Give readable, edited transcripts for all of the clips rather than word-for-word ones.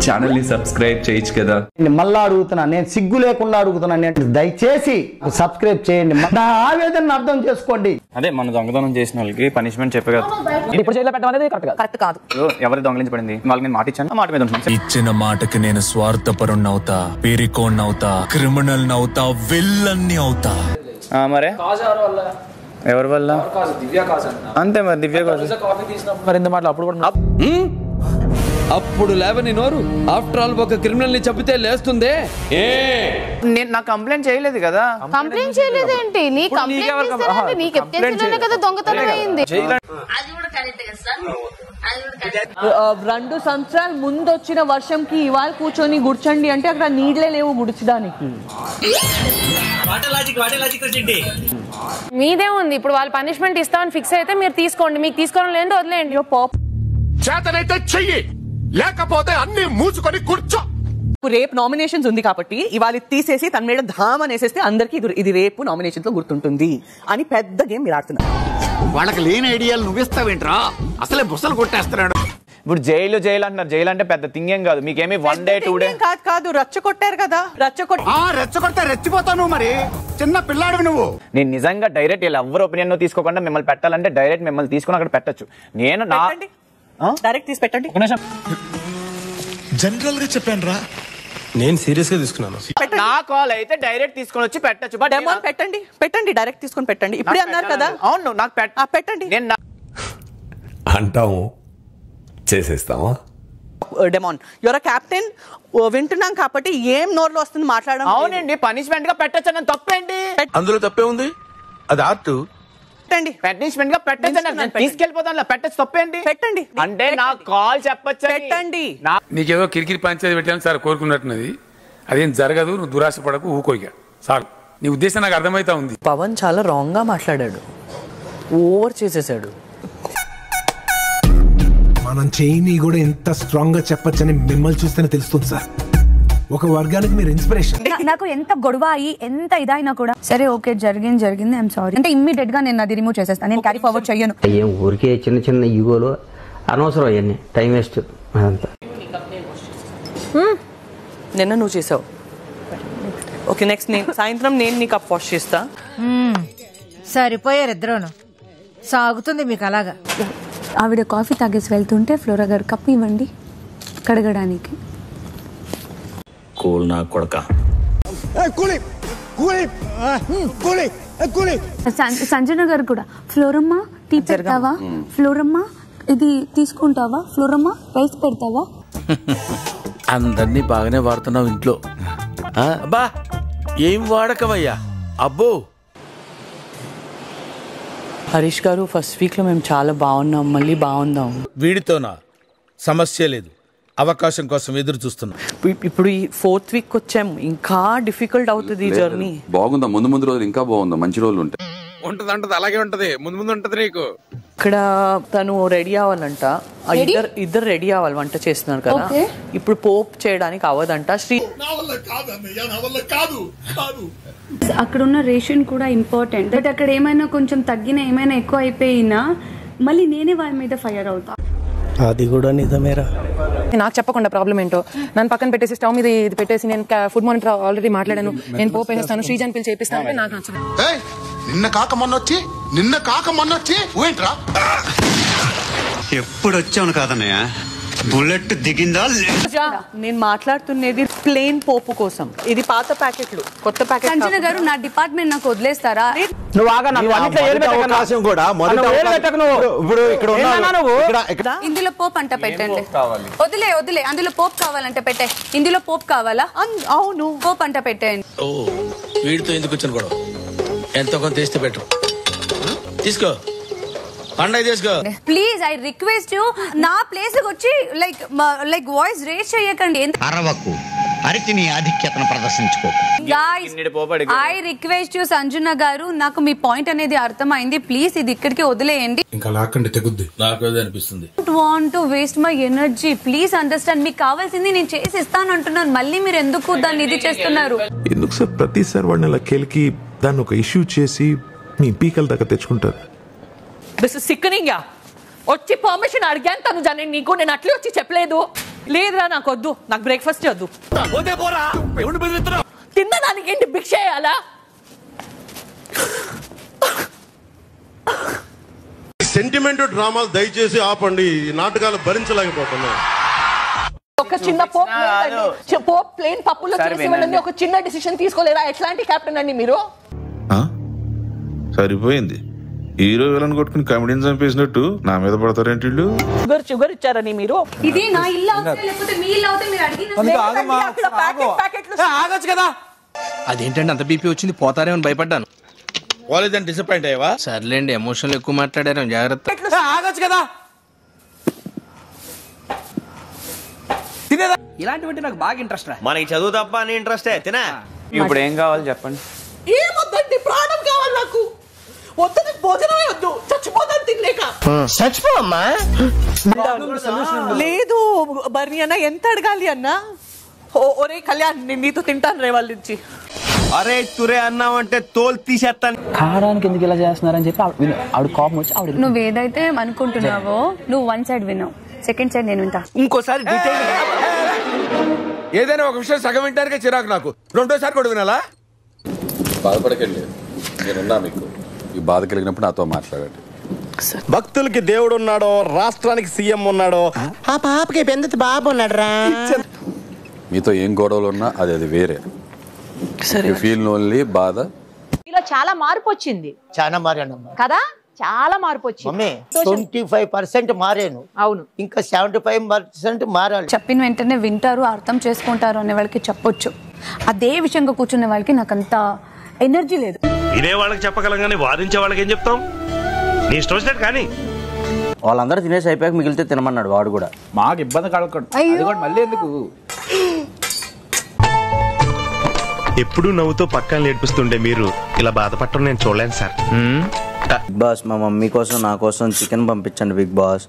Channel ని subscribe చేయొచ్చు కదా. మళ్ళా అడుగుతున్నా, నేను సిగ్గు లేకుండా అడుగుతున్నాను, దయచేసి సబ్స్క్రైబ్ చేయండి. నా ఆవేదన అర్థం చేసుకోండి. అదే మన దొంగతనం చేసిన వాళ్ళకి పనిష్మెంట్ చెప్పే కదా. ఇప్పుడు జైల్లో పెట్టడం అనేది కరెక్ట్ కాదు. ఎవరి దొంగలించి పడింది వాళ్ళకి నేను మాట ఇచ్చాను, మాట మీద ఉంటాను. ఇచ్చిన మాటకి నేను స్వార్థపరుణ్ణవుతా, పేరికోణ్ణవుతా, క్రిమినల్ అవుతా, విల్లన్ని అవుతా. మరే ఎవరి వల్ల? అంతే మరి, దివ్య మరి ఎంత మాటలు అప్పుడు కూడా అప్పుడు లేవని నోరు ఆఫ్టర్ ఆల్ ఒక క్రిమినల్ ని చంపితే లేస్తుందే. నేను నా కంప్లైంట్ చేయలేదు కదా. కంప్లైంట్ చేయలేదేంటి? నీ కంప్లైంట్ నీకు ఎత్తేసిలోనే కదా దొంగతనం అయింది. 2 సంవత్సరాల ముందు వచ్చిన వర్షంకి ఇవాళ కూర్చొని గుడ్చండి అంటే అక్కడ నీళ్ళే లేవు గుడిచడానికి. మీదే ఉంది. ఇప్పుడు వాళ్ళు పనిష్మెంట్ ఇస్తామని ఫిక్స్ అయితే మీరు తీసుకోండి, మీకు తీసుకోవడం లేదు వదిలేయండి. చేతనైతే చెయ్యి, లేకపోతే అన్ని మూసుకొని కూర్చో. రేపు నామినేషన్స్ ఉంది కాబట్టి ఇవాళ తీసేసి తన మీద ధామ్ అనేసేస్తే అందరికి ఇది రేపు నామినేషన్స్ లో గుర్తుంటుంది అని పెద్ద గేమ్ మీరు ఆడుతున్నారు. వాళ్ళకి లేని ఐడియాలు నువ్విస్తావేంట్రా? అసలే బుసలు కొట్టేస్తున్నాడు. ఇప్పుడు జైలు అంటున్నారు. జైలు అంటే పెద్ద థింగ్ ఏం కాదు. మీకేమి 1 డే 2 డే కాదు. రెచ్చగొట్టారు కదా, రెచ్చగొడితే రెచ్చిపోతావు మరి. చిన్న పిల్లాడివి నువ్వు. నేను నిజంగా డైరెక్ట్ వీళ్ళు ఎవరు ఒపీనియన్ తీసుకోకుండా మిమ్మల్ని పెట్టాలంటే డైరెక్ట్ మిమ్మల్ని తీసుకుని అక్కడ పెట్టచ్చు. నేను డైరెక్ట్ తీసి పెట్టండి. జనరల్ గా చెప్పాను రా, నేను సీరియస్ గా తీసుకున్నాను. నా కాల్ అయితే డైరెక్ట్ తీసుకొని వచ్చి పెట్టచ్చు. బట్ పెట్టండి డైరెక్ట్ తీసుకొని పెట్టండి. ఇప్పుడే అన్నారు కదా. అవును, నాకు పెట్టండి. నేను అంటాము, చేసేస్తామా? డెమాన్ యువర్ కెప్టెన్, వింటున్నాం కాబట్టి ఏం నోర్లో వస్తుంది మాట్లాడడం. అవునండి, పనిష్మెంట్ గా పెట్టచ్చు అన్న తప్పేంటి? అందులో తప్పే ఉంది. అది ఆర్ట్. పనిష్మెంట్ గా పెట్టచ్చు, తీసుకెళ్ళిపోతాను. పెట్టచ్చు, తప్పేంటి? పెట్టండి అంటే నా కాల్ చెప్పచ్చు. పెట్టండి. నీకేదో కిరికిరి పంచాయతీ పెట్టాను సార్ కోరుకున్నట్టున్నది. అదేం జరగదు, నువ్వు దురాశ పడకు, ఊకోగా సార్. నీ ఉద్దేశం నాకు అర్థమైతా ఉంది. పవన్ చాలా రాంగ్ గా మాట్లాడాడు, ఓవర్ చేసేసాడు. మనం చేయని కూడా ఎంత స్ట్రాంగ్ గా చెప్పొచ్చని మిమ్మల్ని చూస్తేనే తెలుస్తుంది సార్. ఒక వర్గానికి మీరు ఇన్స్పిరేషన్. నాకు ఎంత గొడవ అయ్యి ఎంత ఇదైనా కూడా సరే ఓకే జరిగింది ఐఎమ్ సారీ అంటే ఇమ్మీడియట్ గా నేను అది రిమూవ్ చేసేస్తాను. నేను క్యారీ ఫార్వర్డ్ చెయ్యను. ఏం ఊరికే చిన్న ఈగోలు అనవసరం, అవన్నీ టైం వేస్ట్. అదంతా నిన్న నువ్వు చేసావు. ఓకే నెక్స్ట్ సాయంత్రం నేను నీకు కప్ వాష్ చేస్తా. సరిపోయారు ఇద్దరును. సాగుతుంది మీకు అలాగా. ఆవిడ కాఫీ తాగేసి వెళ్తుంటే ఫ్లోరా గారు కప్ ఇవ్వండి కడగడానికి. కూల్ నా కొడక. సంజన గారు కూడా ఫ్లోరమ్మ టీ పెడతావా, ఫ్లోరమ్మ ఇది తీసుకుంటావా, ఫ్లోరమ్మ రైస్ పెడతావా. అందరినీ బాగానే వాడుతున్నావు ఇంట్లో. అబ్బా ఏం వాడకవయ్యా అబ్బో. హరీష్ గారు ఫస్ట్ వీక్ లో మేము చాలా బాగున్నాం, మళ్ళీ బాగుందాం. వీడితోనా సమస్య లేదు, అవకాశం కోసం ఎదురు చూస్తున్నా. ఇప్పుడు ఈ 4th వీక్ వచ్చాము, ఇంకా డిఫికల్ట్ అవుతుంది ఈ జర్నీ. బాగుందా? ముందు రోజులు ఇంకా బాగుందా? మంచి రోజులు ఉంటాయి. ఉంటది అలాగే ఉంటది, ముందు ఉంటది నీకు. ఇక్కడ తను రెడీ అవ్వాలంట, ఇద్దరు రెడీ అవ్వాలి, వంట చేస్తున్నారు కదా. ఇప్పుడు పోప్ చేయడానికి అవ్వదంట. అక్కడున్న రేషన్ కూడా ఇంపార్టెంట్. బట్ అక్కడ ఏమైనా కొంచెం తగ్గినా ఏమైనా ఎక్కువ అయిపోయినా మళ్ళీ నేనే వాళ్ళ మీద ఫైర్ అవుతా. అది కూడా నిజమేరా. నాకు చెప్పకుండా ప్రాబ్లం ఏంటో నన్ను పక్కన పెట్టేసి స్టవ్ మీద ఇది పెట్టేసి నేను ఫుడ్ మానిటర్ ఆల్రెడీ మాట్లాడాను, నేను పోపు వేసేస్తాను, శ్రీజాన్ పిలిచి చేపిస్తాను అంటే నాకు నచ్చదు. నిన్న కాక మొన్నొచ్చి ఏంట్రా? ఎప్పుడు వచ్చాను కాదన్నయ్య, బుల్లెట్ దిగిందా? నేను మాట్లాడుతున్నది ప్లేన్ పోపు కోసం. ఇది పాత ప్యాకెట్లు, కొత్త ప్యాకెట్. సంజన గారు నా డిపార్ట్మెంట్ నాకు వదిలేస్తారా? నువ్వు ఇందులో పోప్ అంట పెట్టండి. వదిలే అందులో పోప్ కావాలంటే పెట్టే. ఇందులో పోప్ కావాలా? అవును, పోప్ అంట పెట్టండి. ఓ వీడితో ఎందుకు వచ్చాను కూడా, ఎంతో కొంత తీస్తే బెటర్. తీసుకో పండగ చేసుకో ప్లీజ్. ఐ రిక్వెస్ట్ యూ, నా ప్లేస్ వచ్చి లైక్ వాయిస్ రేస్ చేయకండి. అరవకు, అరిచి నీ ఆధిక్యతను ప్రదర్శించుకో. ఐ రిక్వెస్ట్ యూ సంజన గారు, నాకు మీ పాయింట్ అనేది అర్థమైంది. ప్లీజ్ ఇది ఇక్కడికి వదిలేయండి. ఇంకా లాక్కండి తెగుద్ది. నాకు అనిపిస్తుంది. Want to waste my energy. Please understand. మీకు కావాల్సింది నేను చేసి ఇస్తాను అంటున్నాను, మళ్ళీ మీరు ఎందుకు దాన్ని ఇది చేస్తున్నారు? ఎందుకు సార్ ప్రతిసారి వాడిని అలా కెలికి దాన్ని ఒక ఇష్యూ చేసి మీ పీకల దాకా తెచ్చుకుంటారు? This is sickening. వచ్చి పర్మిషన్ అడిగాను తను, నీకు నేను అట్లే వచ్చి చెప్పలేదు. లేదురా నాకు వద్దు, నాకు బ్రేక్ఫాస్ట్ వద్దు. తినడానికి ఏంటి భిక్ష చేయాలా? సెంటిమెంట్ డ్రామాలు దయచేసి ఆపండి, ఈ నాటకాలు భరించలేకపోతున్నాం. ఒక చిన్న పోప్ ప్లేన్ పప్పులో చేసి వెళ్ళండి, ఒక చిన్న డిసిషన్ తీసుకోలేరా? ఎట్లాంటి కెప్టెన్ అండి మీరు? సరిపోయింది, హీరో విలన్ కొట్టుకుని కమెడీని చంపేసినట్టు నా మీద పడతారేంటి? షుగర్ ఇచ్చారని మీరు? ఇది నా ఇల్లు అవుతే లేకపోతే మీ ఇల్లు అవుతే మీరు ఆగొచ్చు కదా. అదేంటండి అంత బీపీ వచ్చింది, పోతారేమని భయపడ్డాను. కాలేజ్ డిసప్పాయింట్ అయ్యావా? సర్లేండి, ఎమోషనల్ ఎక్కువ మాట్లాడారు, జాగ్రత్త. ఆగొచ్చు కదా. ఇలాంటివంటే నాకు బాగా ఇంట్రెస్ట్ రా. మనకి చదువు తప్ప అని ఇంట్రెస్టే. తినా ఇప్పుడు ఏం కావాలి చెప్పండి. ఏమొద్దండి, ప్రాణం కావాలి నాకు. వద్దు, భోజనమే వద్దు, చచ్చిపోతాను తినలేక. చచ్చిపోమ్మా. లేదు బర్ని అన్న, ఎంత అడగాలి అన్న? ఒరే కళ్యాణ్, నేను నీతో తింటాను రే వాళ్ళ నుంచి. అరే తురే అన్నావంటే తోలు తీసేస్తాను. కారానికి ఎందుకు ఇలా చేస్తున్నారని చెప్పి ఆవిడ కోపం వచ్చి ఆవిడ. నువ్వు ఏదైతే అనుకుంటున్నావో నువ్వు వన్ సైడ్ విన్నావు, సెకండ్ సైడ్ నేను వింటా. ఇంకోసారి ఏదైనా ఒక విషయం సగం వింటానికే చిరాకు నాకు, రెండోసారి కూడా వినాలా? బాధపడకండి, నేనున్నా మీకు. ఈ బాధ కలిగినప్పుడు నాతో మాట్లాడండి. భక్తులకి దేవుడు ఉన్నాడో, రాష్ట్రానికి సీఎం ఉన్నాడో, ఆ పాపకి పెందతి బాబు ఉన్నాడు రా. మీతో ఏం గొడవలు ఉన్నా అది వేరే. ఫీల్ ఓన్లీ బాధ. ఇలా చాలా మార్పు వచ్చింది. చాలా మారానమ్మా కదా, చాలా మార్పు వచ్చింది. మమ్మీ 25% మారాను. అవును, ఇంకా 75% మారాలి. చెప్పిన వెంటనే వింటారు, అర్థం చేసుకుంటారు అనే వాళ్ళకి చెప్పొచ్చు. అదే విషయంగా కూర్చునే వాళ్ళకి నాకు అంత ఎనర్జీ లేదు. వినే వాళ్ళకి చెప్పగలం కానీ వాదించే వాళ్ళకి ఏం చెప్తాం? నీ ఇష్టం వచ్చినట్టు కానీ. వాళ్ళందరూ తినేసి అయిపోయాక మిగిలితే తినమన్నాడు వాడు కూడా. మాకు ఇబ్బంది కలగకూడదు, అది కూడా మళ్ళీ ఎందుకు? ఎప్పుడు నవ్వుతో పక్కన నేర్పిస్తుండే మీరు ఇలా బాధపడటం నేను చూడలేను సార్. బిగ్ బాస్, మా మమ్మీ కోసం నా కోసం చికెన్ పంపించండి బిగ్ బాస్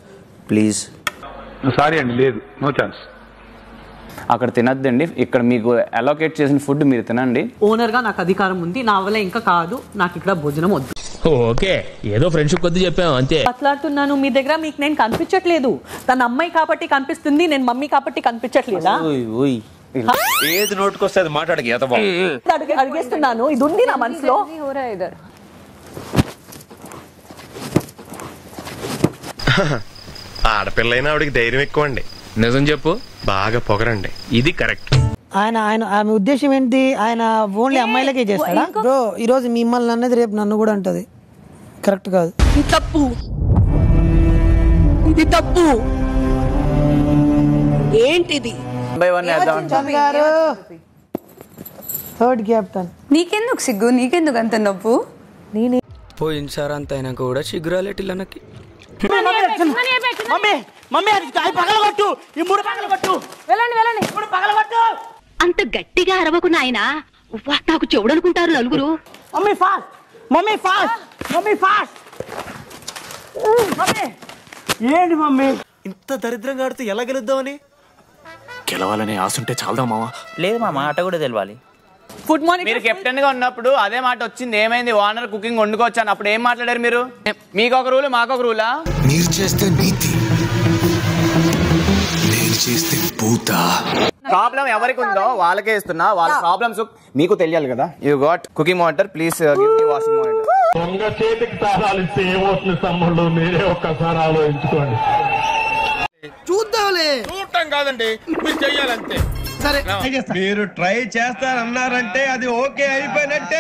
ప్లీజ్. సారీ అండి, లేదు, నో ఛాన్స్. అక్కడ తినద్దండి, ఇక్కడ మీకు అలోకేట్ చేసిన ఫుడ్ మీరు తినండి. ఓనర్ గా నాకు అధికారం ఉంది, నా వల్ల ఇంకా కాదు, నాకు ఇక్కడ భోజనం వద్దు. ఓకే, ఏదో ఫ్రెండ్షిప్ కొద్ది చెప్పాం అంతే. మాట్లాడుతున్నాను మీ దగ్గర, మీకు నేను కనిపించట్లేదు. తన అమ్మాయి కాబట్టి కనిపిస్తుంది, నేను మమ్మీ కాబట్టి కనిపించట్లేదా? ఏది నోటుకొస్తే అది మాట్లాడకి అడిగేస్తున్నాను, ఇది ఉంది నా మనసులో. ఆడపిల్లైనా ఆవిడకి ధైర్యం ఎక్కువ అండి. నిజం చెప్పు, బాగా పొగరండి. ఇది కరెక్ట్. ఆమె ఉద్దేశం ఏంటి? ఆయన ఓన్లీ అమ్మాయిలకే చేస్తాడా? బ్రో ఈ రోజు మిమ్మల్ని అన్నది రేపు నన్ను కూడా అంటది. కరెక్ట్ కాదు, తప్పు, ఇది తప్పు. ఏంటిది? Third captain. నీకెందుకు సిగ్గు, నీకెందుకు అంత నవ్వు? నేనే పోయిన సార్ అంత అయినా కూడా సిగ్గురాలేటి నాకు. అంత గట్టిగా అరవకు నాయనా, నాకు చెవుడనుకుంటారు నలుగురు. Mummy fast, mummy fast, mummy fast. ఏంటి మమ్మీ ఇంత దరిద్రంగా ఆడితే ఎలా గెలుద్దామని? గెలవాలనే ఆశ ఉంటే చాలదా మావా? లేదు మామ, ఆట కూడా తెలవాలి. ఫుడ్ మార్నింగ్ మీరు కెప్టెన్ గా ఉన్నప్పుడు అదే మాట వచ్చింది, ఏమైంది ఓనర్ కుకింగ్ వండుకోవచ్చాను, అప్పుడు ఏం మాట్లాడారు మీరు? మీకు ఒక రూల్, మాకు ఒక రూలా? మీరు చేస్తే నీతి, నేను చేస్తే పూత. ప్రాబ్లం ఎవరికి ఉందో వాళ్ళకే ఇస్తున్నా, వాళ్ళ ప్రాబ్లమ్స్ మీకు తెలియాలి కదా. You got cooking water, please give me washing water. దొంగ చేతికి తాళాలు ఇస్తే ఏమవుతుంది తమ్ముళ్ళు, మీరే ఒక్కసారి ఆలోచించుకోండి. చూద్దాంలే, చూడటం కాదండి, మీరు చెయ్యాలంతే. సరే మీరు ట్రై చేస్తారన్నారంటే అది ఓకే అయిపోయినట్టే.